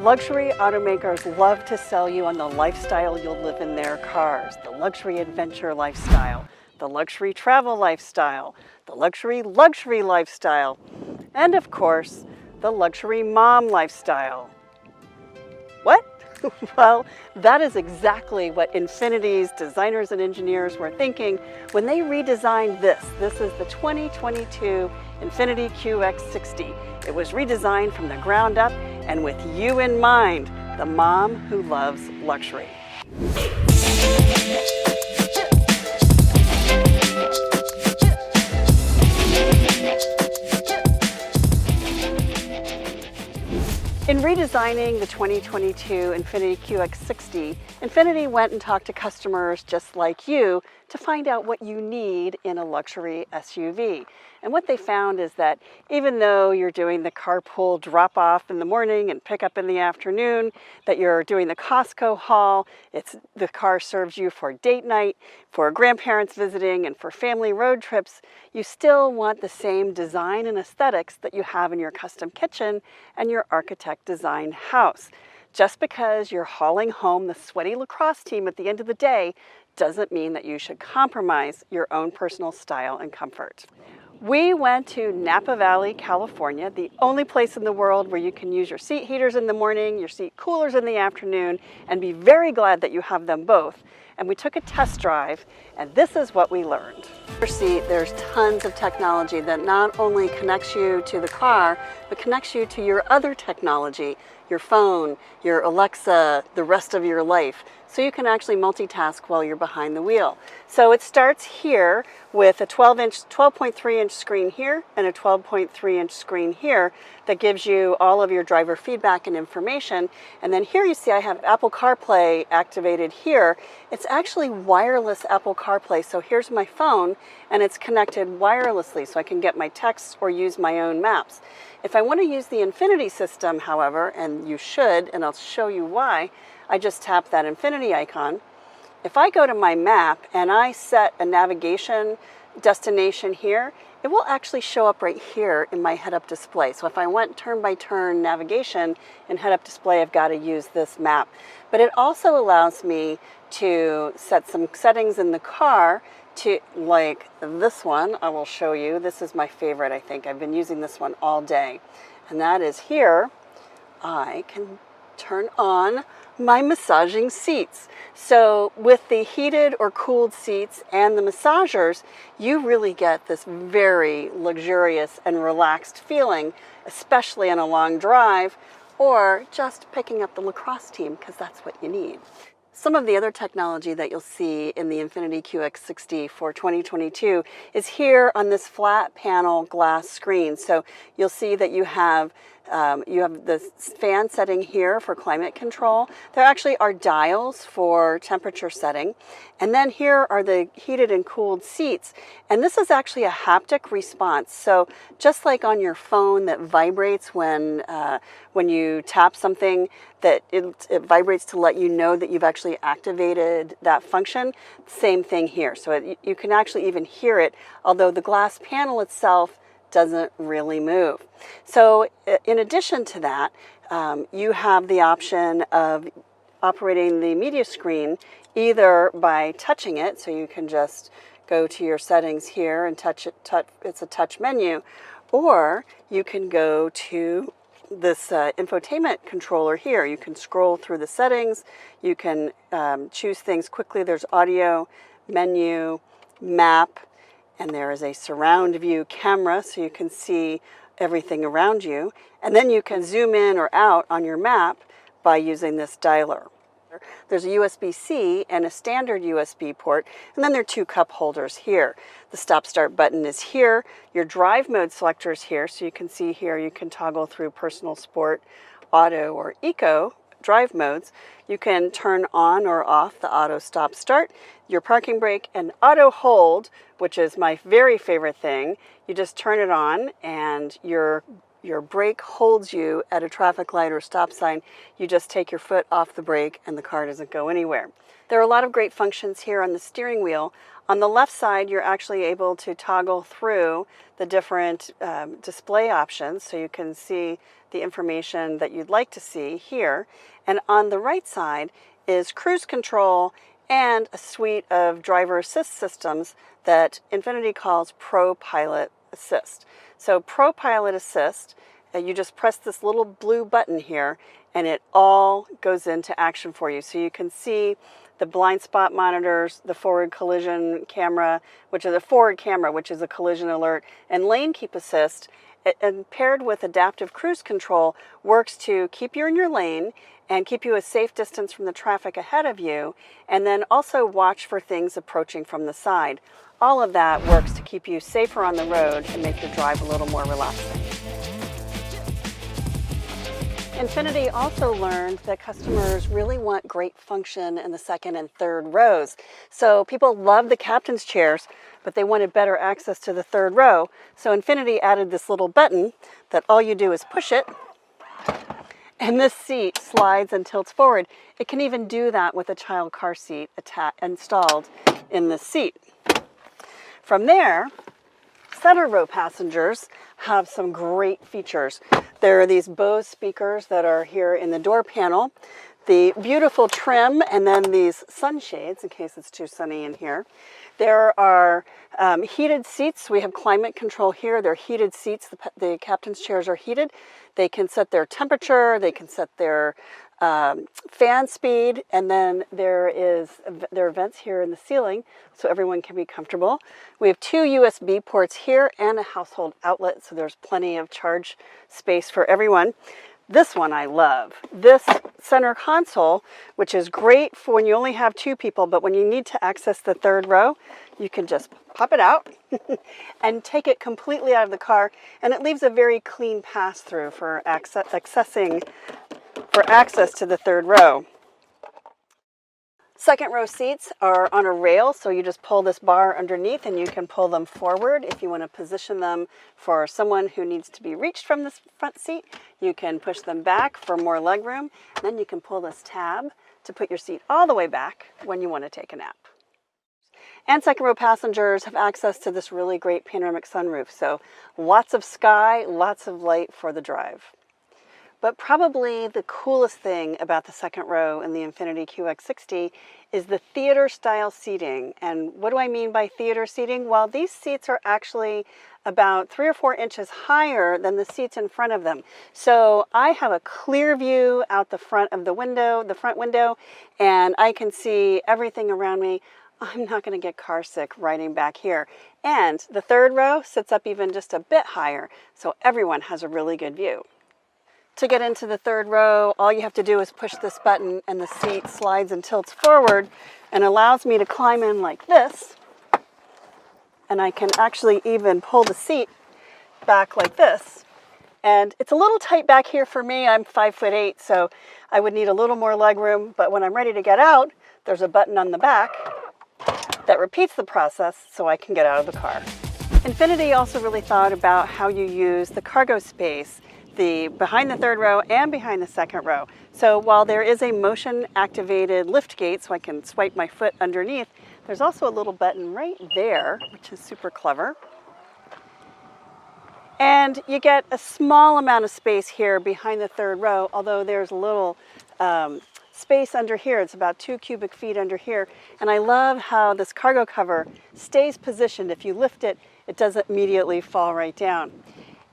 Luxury automakers love to sell you on the lifestyle you'll live in their cars, the luxury adventure lifestyle, the luxury travel lifestyle, the luxury lifestyle, and of course, the luxury mom lifestyle. What? Well, that is exactly what Infiniti's designers and engineers were thinking when they redesigned this. This is the 2022 Infiniti QX60. It was redesigned from the ground up and with you in mind, the mom who loves luxury. In redesigning the 2022 Infiniti QX60, Infiniti went and talked to customers just like you to find out what you need in a luxury SUV. And what they found is that even though you're doing the carpool drop-off in the morning and pick up in the afternoon, that you're doing the Costco haul, the car serves you for date night, for grandparents visiting, and for family road trips, you still want the same design and aesthetics that you have in your custom kitchen and your architect-designed house. Just because you're hauling home the sweaty lacrosse team at the end of the day doesn't mean that you should compromise your own personal style and comfort. We went to Napa Valley, California, the only place in the world where you can use your seat heaters in the morning, your seat coolers in the afternoon, and be very glad that you have them both. And we took a test drive, and this is what we learned. Your seat, there's tons of technology that not only connects you to the car, but connects you to your other technology, your phone, your Alexa, the rest of your life. So you can actually multitask while you're behind the wheel. So it starts here with a 12.3-inch screen here and a 12.3-inch screen here that gives you all of your driver feedback and information. And then here you see I have Apple CarPlay activated here. It's actually wireless Apple CarPlay. So here's my phone and it's connected wirelessly so I can get my texts or use my own maps. If I want to use the Infiniti system, however, and you should, and I'll show you why, I just tap that Infiniti icon. If I go to my map and I set a navigation destination here, it will actually show up right here in my head-up display. So if I want turn-by-turn navigation in head-up display, I've got to use this map. But it also allows me to set some settings in the car to, like this one, I will show you. This is my favorite, I think. I've been using this one all day. And that is here, I can turn on my massaging seats. So with the heated or cooled seats and the massagers, you really get this very luxurious and relaxed feeling, especially on a long drive or just picking up the lacrosse team because that's what you need. Some of the other technology that you'll see in the Infiniti QX60 for 2022 is here on this flat panel glass screen. So you'll see that you have the fan setting here for climate control. There actually are dials for temperature setting. And then here are the heated and cooled seats. And this is actually a haptic response. So just like on your phone that vibrates when you tap something, that it vibrates to let you know that you've actually activated that function. Same thing here. So you can actually even hear it, although the glass panel itself doesn't really move. So in addition to that, you have the option of operating the media screen either by touching it, so you can just go to your settings here and touch it, it's a touch menu, or you can go to this infotainment controller here. You can scroll through the settings, you can choose things quickly. There's audio, menu, map, and there is a surround view camera so you can see everything around you. And then you can zoom in or out on your map by using this dialer. There's a USB-C and a standard USB port, and then there are two cup holders here. The stop-start button is here. Your drive mode selector is here, so you can see here you can toggle through personal, sport, auto, or eco drive modes. You can turn on or off the auto stop start, your parking brake, and auto hold, which is my very favorite thing. You just turn it on and your your brake holds you at a traffic light or stop sign. You just take your foot off the brake and the car doesn't go anywhere. There are a lot of great functions here on the steering wheel. On the left side, you're actually able to toggle through the different display options so you can see the information that you'd like to see here. And on the right side is cruise control and a suite of driver assist systems that Infiniti calls Pro Pilot Assist. So Pro Pilot Assist, you just press this little blue button here and it all goes into action for you. So you can see the blind spot monitors, the forward collision camera, which is a forward camera, which is a collision alert, and lane keep assist, and paired with adaptive cruise control, works to keep you in your lane and keep you a safe distance from the traffic ahead of you, and then also watch for things approaching from the side. All of that works to keep you safer on the road and make your drive a little more relaxing. Infiniti also learned that customers really want great function in the second and third rows. So people love the captain's chairs, but they wanted better access to the third row. So Infiniti added this little button that all you do is push it, and this seat slides and tilts forward. It can even do that with a child car seat installed in the seat. From there, center row passengers have some great features. There are these BOSE speakers that are here in the door panel, the beautiful trim, and then these sunshades in case it's too sunny in here. There are heated seats. We have climate control here. They're heated seats. The captain's chairs are heated. They can set their temperature. They can set their fan speed, and then there are vents here in the ceiling so everyone can be comfortable. We have 2 USB ports here and a household outlet, so there's plenty of charge space for everyone. This one I love. This center console, which is great for when you only have 2 people, but when you need to access the third row, you can just pop it out and take it completely out of the car, and it leaves a very clean pass-through for access to the third row. Second row seats are on a rail, so you just pull this bar underneath and you can pull them forward. If you want to position them for someone who needs to be reached from this front seat, you can push them back for more leg room. Then you can pull this tab to put your seat all the way back when you want to take a nap. And second row passengers have access to this really great panoramic sunroof, so lots of sky, lots of light for the drive. But probably the coolest thing about the second row in the Infiniti QX60 is the theater style seating. And what do I mean by theater seating? Well, these seats are actually about 3 or 4 inches higher than the seats in front of them. So I have a clear view out the front of the front window, and I can see everything around me. I'm not going to get car sick riding back here. And the third row sits up even just a bit higher, so everyone has a really good view. To get into the third row, all you have to do is push this button and the seat slides and tilts forward and allows me to climb in like this. And I can actually even pull the seat back like this. And it's a little tight back here for me. I'm 5'8", so I would need a little more leg room. But when I'm ready to get out, there's a button on the back that repeats the process so I can get out of the car. Infiniti also really thought about how you use the cargo space behind the third row and behind the second row. So while there is a motion activated lift gate so I can swipe my foot underneath, there's also a little button right there, which is super clever. And you get a small amount of space here behind the third row, although there's a little space under here. It's about 2 cubic feet under here. And I love how this cargo cover stays positioned. If you lift it, it doesn't immediately fall right down.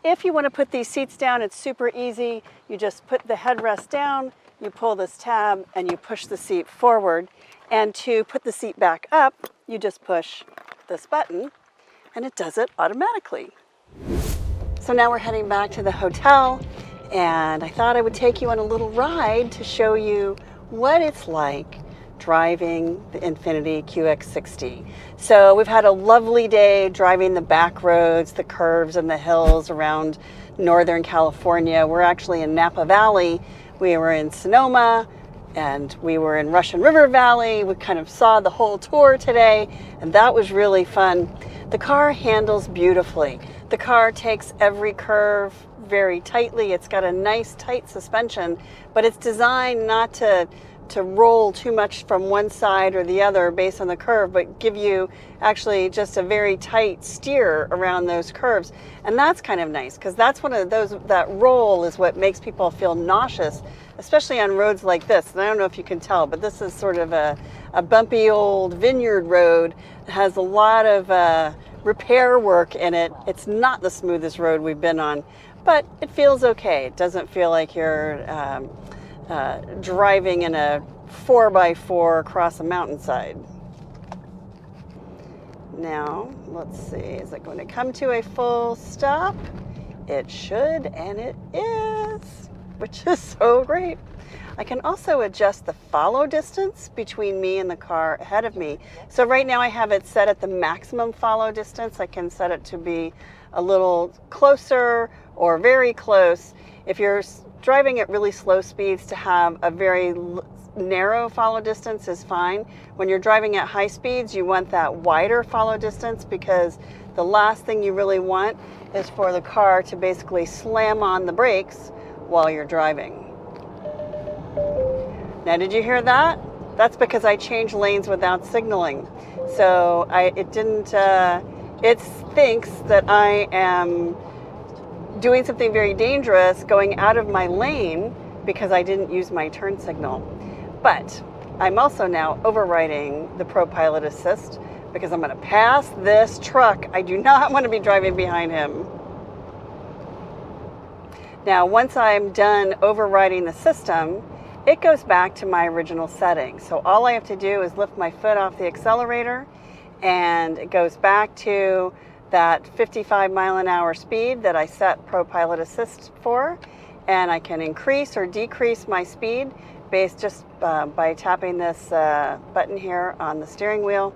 If you want to put these seats down, it's super easy. You just put the headrest down, you pull this tab, and you push the seat forward. And to put the seat back up, you just push this button, and it does it automatically. So now we're heading back to the hotel, and I thought I would take you on a little ride to show you what it's like driving the Infiniti QX60. So we've had a lovely day driving the back roads, the curves and the hills around Northern California. We're actually in Napa Valley. We were in Sonoma and we were in Russian River Valley. We kind of saw the whole tour today, and that was really fun. The car handles beautifully. The car takes every curve very tightly. It's got a nice tight suspension, but it's designed not to roll too much from one side or the other based on the curve, but give you actually just a very tight steer around those curves. And that's kind of nice, because that's one of those, that roll is what makes people feel nauseous, especially on roads like this. And I don't know if you can tell, but this is sort of a bumpy old vineyard road. It has a lot of repair work in it. It's not the smoothest road we've been on, but it feels okay. It doesn't feel like you're driving in a 4x4 across a mountainside. Now, let's see, is it going to come to a full stop? It should, and it is, which is so great. I can also adjust the follow distance between me and the car ahead of me. So right now I have it set at the maximum follow distance. I can set it to be a little closer or very close. If you're driving at really slow speeds, to have a very narrow follow distance is fine. When you're driving at high speeds, you want that wider follow distance, because the last thing you really want is for the car to basically slam on the brakes while you're driving. Now, did you hear that? That's because I changed lanes without signaling. So it thinks that I am doing something very dangerous going out of my lane because I didn't use my turn signal. But I'm also now overriding the ProPilot Assist, because I'm going to pass this truck. I do not want to be driving behind him. Now, once I'm done overriding the system, it goes back to my original setting. So all I have to do is lift my foot off the accelerator, and it goes back to that 55 mile an hour speed that I set ProPilot Assist for, and I can increase or decrease my speed based just by tapping this button here on the steering wheel,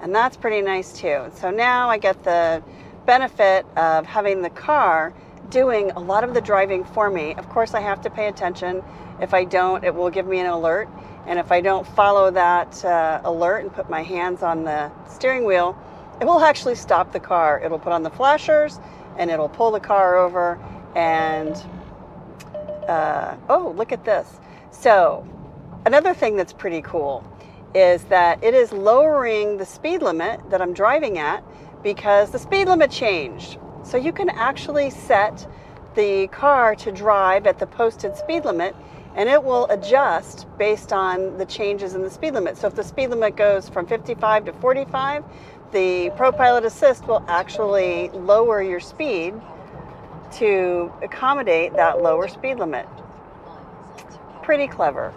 and that's pretty nice too. So now I get the benefit of having the car doing a lot of the driving for me. Of course, I have to pay attention. If I don't, it will give me an alert, and if I don't follow that alert and put my hands on the steering wheel, it will actually stop the car. It'll put on the flashers and it'll pull the car over, and oh, look at this. So another thing that's pretty cool is that it is lowering the speed limit that I'm driving at, because the speed limit changed. So you can actually set the car to drive at the posted speed limit, and it will adjust based on the changes in the speed limit. So if the speed limit goes from 55 to 45, the ProPilot Assist will actually lower your speed to accommodate that lower speed limit. Pretty clever.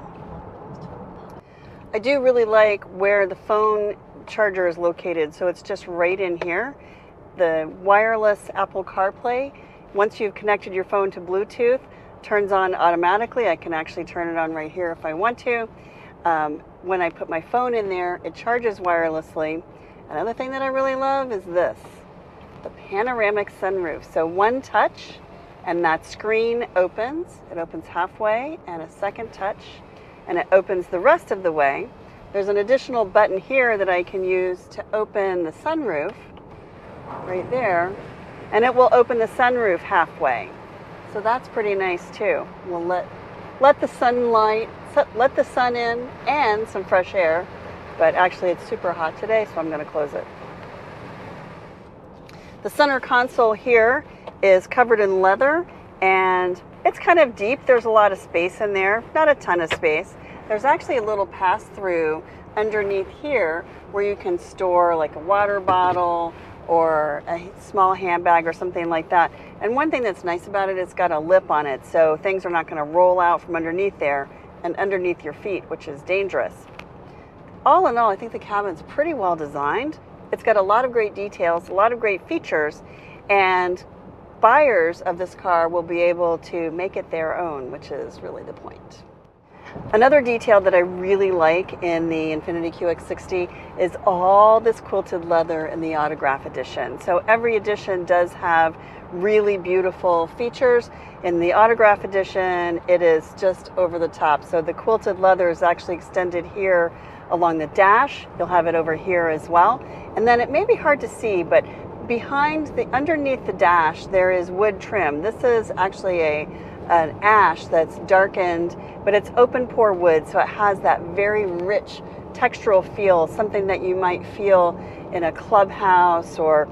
I do really like where the phone charger is located, so it's just right in here. The wireless Apple CarPlay, once you've connected your phone to Bluetooth, turns on automatically. I can actually turn it on right here if I want to. When I put my phone in there, it charges wirelessly. Another thing that I really love is this, the panoramic sunroof. So one touch and that screen opens. It opens halfway, and a second touch and it opens the rest of the way. There's an additional button here that I can use to open the sunroof right there, and it will open the sunroof halfway. So that's pretty nice too. We'll let the sunlight, let the sun in and some fresh air. But actually it's super hot today, so I'm going to close it. The center console here is covered in leather, and it's kind of deep. There's a lot of space in there, not a ton of space. There's actually a little pass-through underneath here where you can store like a water bottle or a small handbag or something like that. And one thing that's nice about it, it's got a lip on it, so things are not going to roll out from underneath there and underneath your feet, which is dangerous. All in all, I think the cabin's pretty well designed. It's got a lot of great details, a lot of great features, and buyers of this car will be able to make it their own, which is really the point. Another detail that I really like in the Infiniti QX60 is all this quilted leather in the Autograph Edition. So every edition does have really beautiful features. In the Autograph Edition, it is just over the top. So the quilted leather is actually extended here along the dash. You'll have it over here as well. And then it may be hard to see, but underneath the dash, there is wood trim. This is actually an ash that's darkened, but it's open pore wood, so it has that very rich textural feel, something that you might feel in a clubhouse, or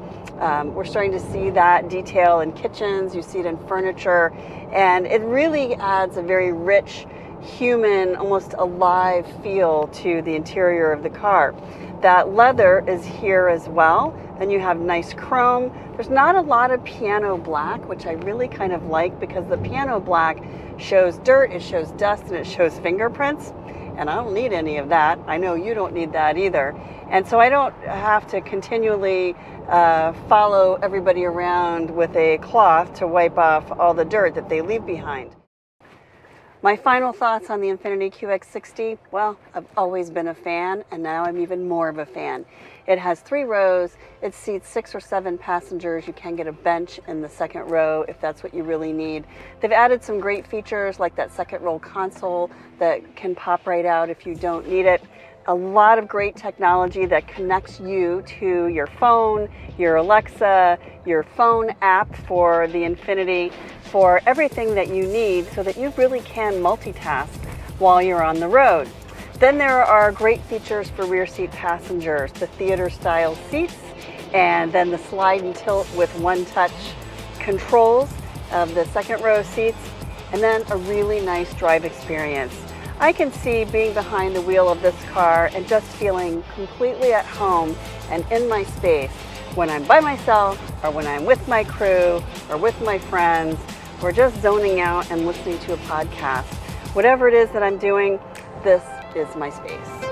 we're starting to see that detail in kitchens. You see it in furniture, and it really adds a very rich, human, almost alive feel to the interior of the car. That leather is here as well. Then you have nice chrome. There's not a lot of piano black, which I really kind of like, because the piano black shows dirt, it shows dust, and it shows fingerprints. And I don't need any of that. I know you don't need that either. And so I don't have to continually follow everybody around with a cloth to wipe off all the dirt that they leave behind. My final thoughts on the Infiniti QX60, well, I've always been a fan, and now I'm even more of a fan. It has 3 rows, it seats 6 or 7 passengers. You can get a bench in the second row if that's what you really need. They've added some great features like that second row console that can pop right out if you don't need it. A lot of great technology that connects you to your phone, your Alexa, your phone app for the Infiniti, for everything that you need so that you really can multitask while you're on the road. Then there are great features for rear seat passengers, the theater style seats, and then the slide and tilt with one-touch controls of the second row seats, and then a really nice drive experience. I can see being behind the wheel of this car and just feeling completely at home and in my space when I'm by myself, or when I'm with my crew, or with my friends, or just zoning out and listening to a podcast. Whatever it is that I'm doing, this is my space.